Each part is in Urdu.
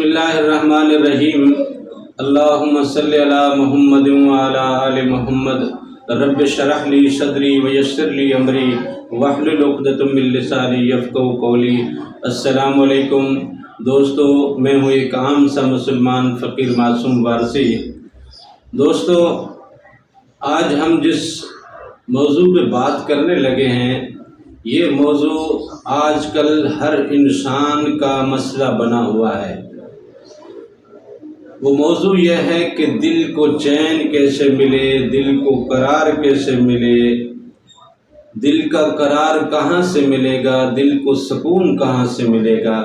بسم اللہ الرحمن الرحیم اللہم صلی علی محمد وعلی آل محمد رب اشرح لی صدری ویسر لی امری واحلل عقدۃ من لسانی یفقہوا قولی۔ السلام علیکم دوستو، میں ہوں ایک عام سا مسلمان فقیر معصوم وارثی۔ دوستو، آج ہم جس موضوع پہ بات کرنے لگے ہیں، یہ موضوع آج کل ہر انسان کا مسئلہ بنا ہوا ہے۔ وہ موضوع یہ ہے کہ دل کو چین کیسے ملے، دل کو قرار کیسے ملے، دل کا قرار کہاں سے ملے گا، دل کو سکون کہاں سے ملے گا۔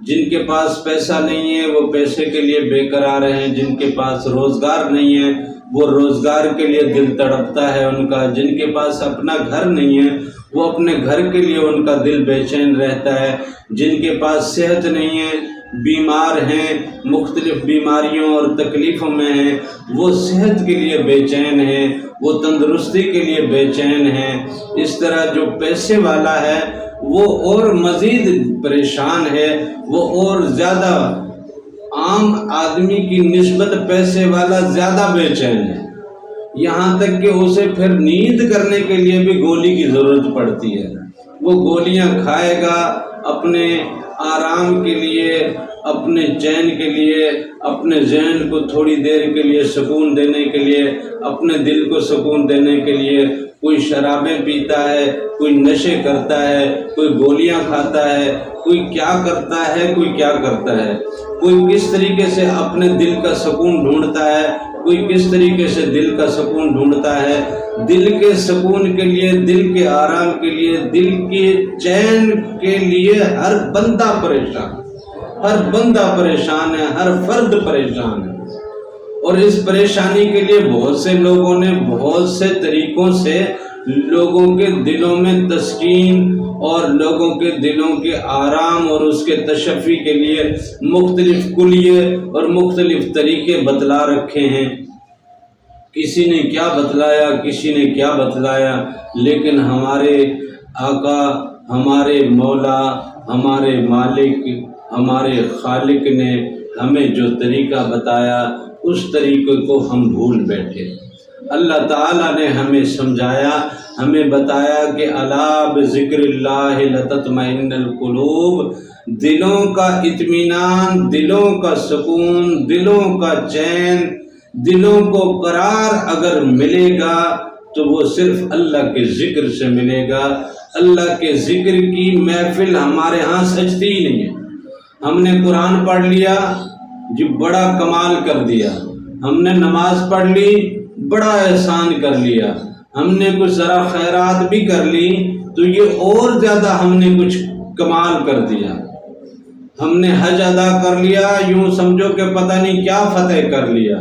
جن کے پاس پیسہ نہیں ہے وہ پیسے کے لیے بے قرار ہیں، جن کے پاس روزگار نہیں ہے وہ روزگار کے لیے دل تڑپتا ہے ان کا، جن کے پاس اپنا گھر نہیں ہے وہ اپنے گھر کے لیے ان کا دل بے چین رہتا ہے، جن کے پاس صحت نہیں ہے، بیمار ہیں، مختلف بیماریوں اور تکلیفوں میں ہیں، وہ صحت کے لیے بے چین ہیں، وہ تندرستی کے لیے بے چین ہیں۔ اس طرح جو پیسے والا ہے وہ اور مزید پریشان ہے، وہ اور زیادہ عام آدمی کی نسبت پیسے والا زیادہ بے چین ہے، یہاں تک کہ اسے پھر نیند کرنے کے لیے بھی گولی کی ضرورت پڑتی ہے۔ وہ گولیاں کھائے گا اپنے آرام کے لیے، اپنے چین کے لیے، اپنے ذہن کو تھوڑی دیر کے لیے سکون دینے کے لیے، اپنے دل کو سکون دینے کے لیے۔ کوئی شرابیں پیتا ہے، کوئی نشے کرتا ہے، کوئی گولیاں کھاتا ہے، کوئی کیا کرتا ہے، کوئی کیا کرتا ہے، کوئی کس طریقے سے اپنے دل کا سکون ڈھونڈتا ہے، کوئی کس طریقے سے دل کا سکون ڈھونڈتا ہے۔ دل کے سکون کے لیے، دل کے آرام کے لیے، دل کے چین کے لیے ہر بندہ پریشان، ہر بندہ پریشان ہے، ہر فرد پریشان ہے۔ اور اس پریشانی کے لیے بہت سے لوگوں نے بہت سے طریقوں سے لوگوں کے دلوں میں تسکین اور لوگوں کے دلوں کے آرام اور اس کے تشفی کے لیے مختلف کلیے اور مختلف طریقے بتلا رکھے ہیں۔ کسی نے کیا بتلایا، کسی نے کیا بتلایا، لیکن ہمارے آقا، ہمارے مولا، ہمارے مالک، ہمارے خالق نے ہمیں جو طریقہ بتایا اس طریقے کو ہم بھول بیٹھے۔ اللہ تعالیٰ نے ہمیں سمجھایا، ہمیں بتایا کہ الا بذکر اللہ لتطمئن القلوب، دلوں کا اطمینان، دلوں کا سکون، دلوں کا چین، دلوں کو قرار اگر ملے گا تو وہ صرف اللہ کے ذکر سے ملے گا۔ اللہ کے ذکر کی محفل ہمارے ہاں سجتی ہی نہیں ہے۔ ہم نے قرآن پڑھ لیا جی بڑا کمال کر دیا، ہم نے نماز پڑھ لی بڑا احسان کر لیا، ہم نے کچھ ذرا خیرات بھی کر لی تو یہ اور زیادہ ہم نے کچھ کمال کر دیا، ہم نے حج ادا کر لیا، یوں سمجھو کہ پتہ نہیں کیا فتح کر لیا،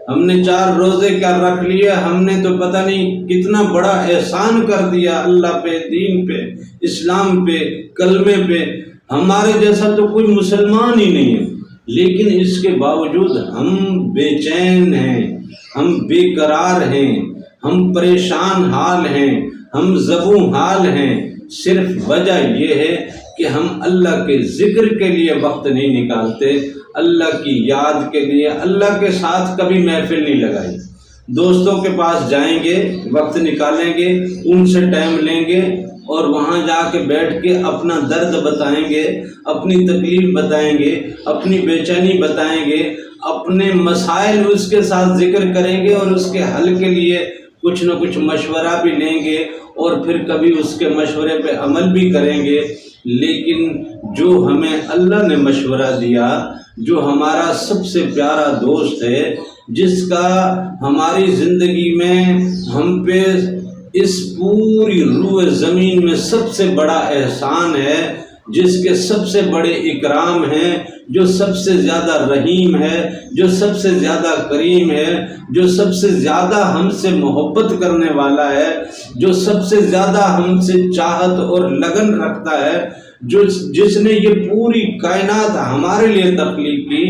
ہم نے 4 روزے کیا رکھ لیے، ہم نے تو پتہ نہیں کتنا بڑا احسان کر دیا اللہ پہ، دین پہ، اسلام پہ، کلمے پہ۔ ہمارے جیسا تو کوئی مسلمان ہی نہیں ہے، لیکن اس کے باوجود ہم بے چین ہیں، ہم بے قرار ہیں، ہم پریشان حال ہیں، ہم زبوں حال ہیں۔ صرف وجہ یہ ہے کہ ہم اللہ کے ذکر کے لیے وقت نہیں نکالتے، اللہ کی یاد کے لیے، اللہ کے ساتھ کبھی محفل نہیں لگائی۔ دوستوں کے پاس جائیں گے، وقت نکالیں گے، ان سے ٹائم لیں گے اور وہاں جا کے بیٹھ کے اپنا درد بتائیں گے، اپنی تکلیف بتائیں گے، اپنی بے چینی بتائیں گے، اپنے مسائل اس کے ساتھ ذکر کریں گے اور اس کے حل کے لیے کچھ نہ کچھ مشورہ بھی لیں گے اور پھر کبھی اس کے مشورے پہ عمل بھی کریں گے۔ لیکن جو ہمیں اللہ نے مشورہ دیا، جو ہمارا سب سے پیارا دوست ہے، جس کا ہماری زندگی میں ہم پہ اس پوری روح زمین میں سب سے بڑا احسان ہے، جس کے سب سے بڑے اکرام ہیں، جو سب سے زیادہ رحیم ہے، جو سب سے زیادہ کریم ہے، جو سب سے زیادہ ہم سے محبت کرنے والا ہے، جو سب سے زیادہ ہم سے چاہت اور لگن رکھتا ہے، جس نے یہ پوری کائنات ہمارے لیے تخلیق کی،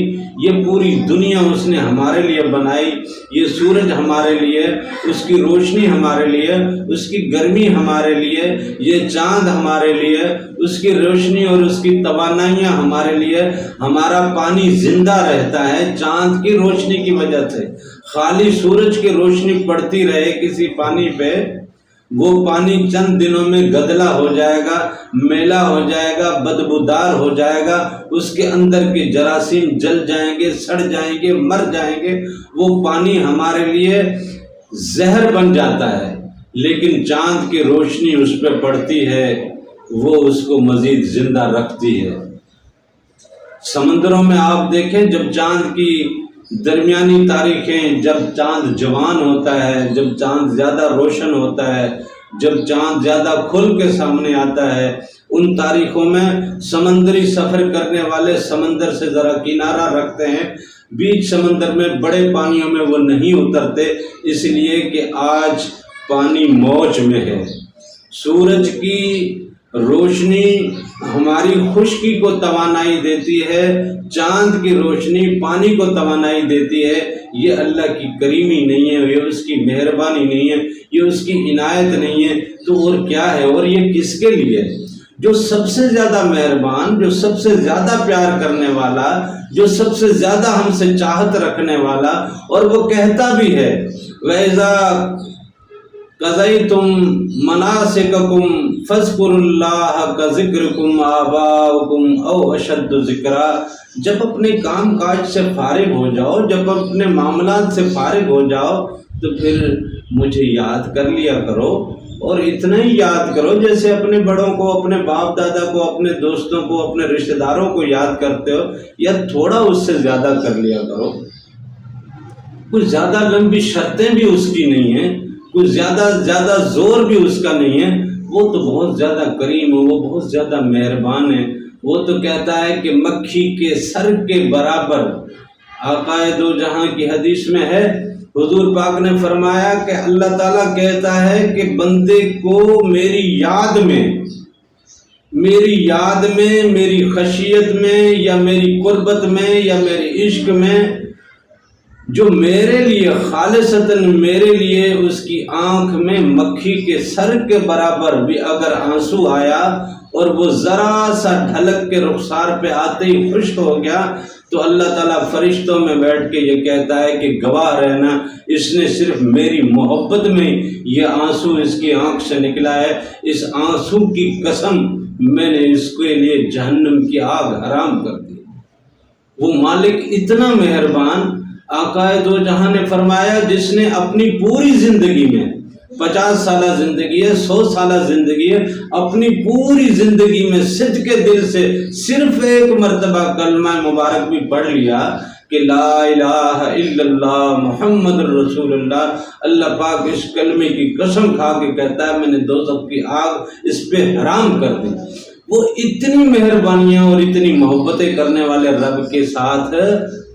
یہ پوری دنیا اس نے ہمارے لیے بنائی، یہ سورج ہمارے لیے، اس کی روشنی ہمارے لیے، اس کی گرمی ہمارے لیے، یہ چاند ہمارے لیے، اس کی روشنی اور اس کی توانائیاں ہمارے لیے، ہمارا پانی زندہ رہتا ہے چاند کی روشنی کی وجہ سے۔ خالی سورج کی روشنی پڑتی رہے کسی پانی پہ، وہ پانی چند دنوں میں گدلا ہو جائے گا، میلا ہو جائے گا، بدبودار ہو جائے گا، اس کے اندر کے جراثیم جل جائیں گے، سڑ جائیں گے، مر جائیں گے، وہ پانی ہمارے لیے زہر بن جاتا ہے۔ لیکن چاند کی روشنی اس پہ پڑتی ہے، وہ اس کو مزید زندہ رکھتی ہے۔ سمندروں میں آپ دیکھیں، جب چاند کی درمیانی تاریخیں، جب چاند جوان ہوتا ہے، جب چاند زیادہ روشن ہوتا ہے، جب چاند زیادہ کھل کے سامنے آتا ہے، ان تاریخوں میں سمندری سفر کرنے والے سمندر سے ذرا کنارہ رکھتے ہیں، بیچ سمندر میں بڑے پانیوں میں وہ نہیں اترتے، اس لیے کہ آج پانی موج میں ہے۔ سورج کی روشنی ہماری خشکی کو توانائی دیتی ہے، چاند کی روشنی پانی کو توانائی دیتی ہے۔ یہ اللہ کی کریمی نہیں ہے، یہ اس کی مہربانی نہیں ہے، یہ اس کی عنایت نہیں ہے، تو اور کیا ہے؟ اور یہ کس کے لیے؟ جو سب سے زیادہ مہربان، جو سب سے زیادہ پیار کرنے والا، جو سب سے زیادہ ہم سے چاہت رکھنے والا، اور وہ کہتا بھی ہے وَإِذَا قَضَيْتُم مَنَاسِكَكُمْ فَاذْكُرُوا اللَّهَ كَذِكْرِكُمْ آبَاءَكُمْ أَوْ أَشَدُّ ذِكْرًا۔ جب اپنے کام کاج سے فارغ ہو جاؤ، جب اپنے معاملات سے فارغ ہو جاؤ، تو پھر مجھے یاد کر لیا کرو، اور اتنا ہی یاد کرو جیسے اپنے بڑوں کو، اپنے باپ دادا کو، اپنے دوستوں کو، اپنے رشتہ داروں کو یاد کرتے ہو، یا تھوڑا اس سے زیادہ کر لیا کرو۔ کچھ زیادہ لمبی شرطیں بھی اس کی نہیں ہیں، کچھ زیادہ زور بھی اس کا نہیں ہے، وہ تو بہت زیادہ کریم ہے، وہ بہت زیادہ مہربان ہے۔ وہ تو کہتا ہے کہ مکھی کے سر کے برابر، آقا دو جہاں کی حدیث میں ہے، حضور پاک نے فرمایا کہ اللہ تعالیٰ کہتا ہے کہ بندے کو میری یاد میں، میری خشیت میں، یا میری قربت میں، یا میرے عشق میں، جو میرے لیے خالصتاً میرے لیے اس کی آنکھ میں مکھی کے سر کے برابر بھی اگر آنسو آیا، اور وہ ذرا سا ڈھلک کے رخسار پہ آتے ہی خشک ہو گیا، تو اللہ تعالیٰ فرشتوں میں بیٹھ کے یہ کہتا ہے کہ گواہ رہنا، اس نے صرف میری محبت میں یہ آنسو اس کی آنکھ سے نکلا ہے، اس آنسو کی قسم میں نے اس کے لیے جہنم کی آگ حرام کر دی۔ وہ مالک اتنا مہربان، آقا دو جہاں نے فرمایا جس نے اپنی پوری زندگی میں، 50 سالہ زندگی ہے، 100 سالہ زندگی ہے، اپنی پوری زندگی میں صدق کے دل سے صرف ایک مرتبہ کلمہ مبارک بھی پڑھ لیا کہ لا الہ الا اللہ محمد رسول اللہ، اللہ پاک اس کلمے کی قسم کھا کے کہتا ہے میں نے دوزخ کی آگ اس پہ حرام کر دی۔ وہ اتنی مہربانیاں اور اتنی محبتیں کرنے والے رب کے ساتھ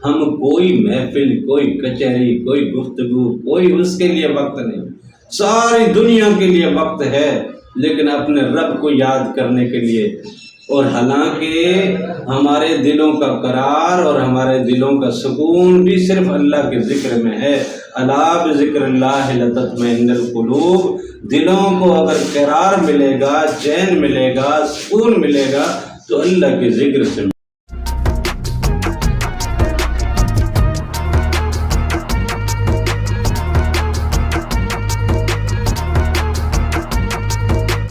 ہم کوئی محفل، کوئی کچہری، کوئی گفتگو، کوئی اس کے لیے وقت نہیں۔ ساری دنیا کے لیے وقت ہے، لیکن اپنے رب کو یاد کرنے کے لیے۔ اور حالانکہ ہمارے دلوں کا قرار اور ہمارے دلوں کا سکون بھی صرف اللہ کے ذکر میں ہے۔ الا بذکر اللہ لتطمئن القلوب۔ دلوں کو اگر قرار ملے گا، چین ملے گا، سکون ملے گا، تو اللہ کے ذکر سے